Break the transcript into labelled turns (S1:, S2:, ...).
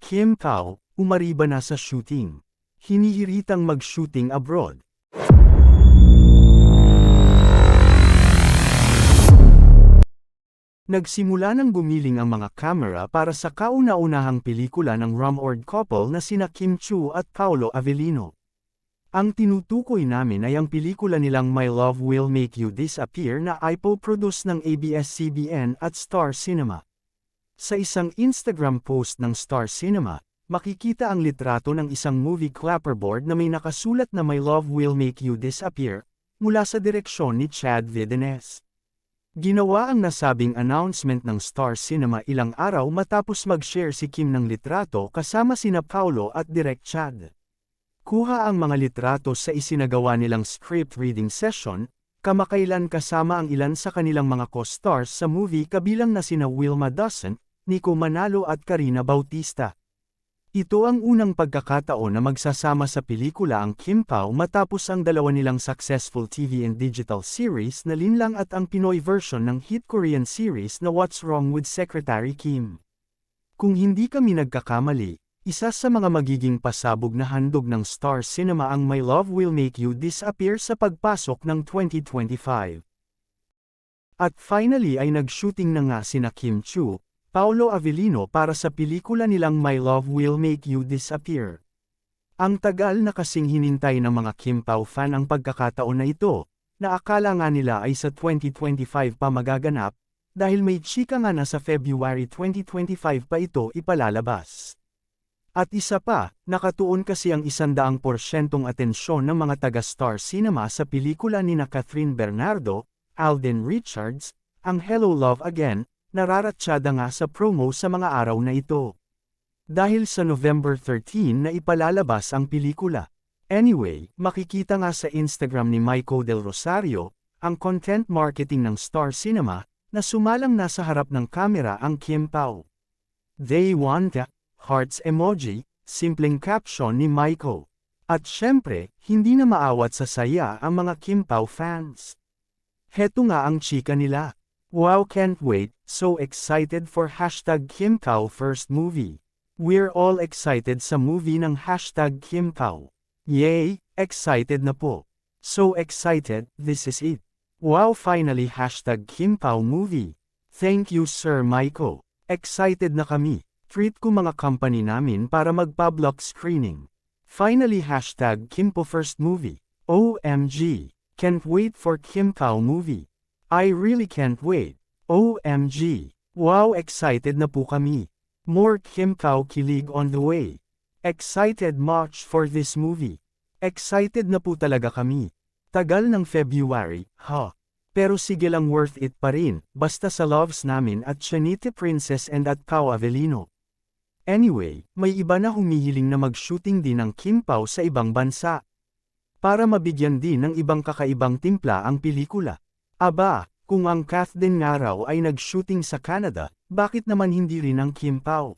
S1: Kim Pao, umariba na sa shooting. Hinihiritang mag-shooting abroad. Nagsimula ng gumiling ang mga kamera para sa kauna-unahang pelikula ng rumored couple na sina Kim Chiu at Paolo Avellino. Ang tinutukoy namin ay ang pelikula nilang My Love Will Make You Disappear na ipo-produce ng ABS-CBN at Star Cinema. Sa isang Instagram post ng Star Cinema, makikita ang litrato ng isang movie clapperboard na may nakasulat na My Love Will Make You Disappear, mula sa direksyon ni Chad Videnes. Ginawa ang nasabing announcement ng Star Cinema ilang araw matapos mag-share si Kim ng litrato kasama sina Paolo at Direk Chad. Kuha ang mga litrato sa isinagawa nilang script reading session, kamakailan kasama ang ilan sa kanilang mga co-stars sa movie kabilang na sina Wilma Dawson, Nico Manalo at Karina Bautista. Ito ang unang pagkakataon na magsasama sa pelikula ang Kim Pao matapos ang dalawa nilang successful TV and digital series na Linlang at ang Pinoy version ng hit Korean series na What's Wrong with Secretary Kim. Kung hindi kami nagkakamali, isa sa mga magiging pasabog na handog ng Star Cinema ang My Love Will Make You Disappear sa pagpasok ng 2025. At finally ay nag-shooting na nga sina Kim Chiu, Paolo Avellino para sa pelikula nilang My Love Will Make You Disappear. Ang tagal na kasing hinintay ng mga Kim Pao fan ang pagkakataon na ito, na akala nga nila ay sa 2025 pa magaganap, dahil may chika nga na sa February 2025 pa ito ipalalabas. At isa pa, nakatuon kasi ang 100% atensyon ng mga taga-Star Cinema sa pelikula ni Catherine Bernardo, Alden Richards, ang Hello Love Again, nararatsyada nga sa promo sa mga araw na ito. Dahil sa November 13 na ipalalabas ang pelikula. Anyway, makikita nga sa Instagram ni Maiko Del Rosario, ang content marketing ng Star Cinema, na sumalang nasa harap ng kamera ang Kim Pao. They want hearts emoji, simpleng caption ni Maiko. At syempre, hindi na maawat sa saya ang mga Kim Pao fans. Heto nga ang chika nila. Wow, can't wait, so excited for #Kim Pao first movie. We're all excited sa movie ng #Kim Pao. Yay, excited na po. So excited, this is it. Wow, finally #Kim Pao movie. Thank you Sir Maiko. Excited na kami. Treat ko mga company namin para magpa-block screening. Finally #Kim Pao first movie. OMG. Can't wait for Kim Pao movie. I really can't wait. OMG. Wow, excited na po kami. More Kim Pao kilig on the way. Excited much for this movie. Excited na po talaga kami. Tagal ng February, Pero sige lang, worth it pa rin, basta sa loves namin at Chanite Princess and at Pao Avellino. Anyway, may iba na humihiling na mag-shooting din ng Kim Pao sa ibang bansa. Para mabigyan din ng ibang kakaibang timpla ang pelikula. Aba, kung ang Kath din nga raw ay nag-shooting sa Canada, bakit naman hindi rin ang Kim Pao?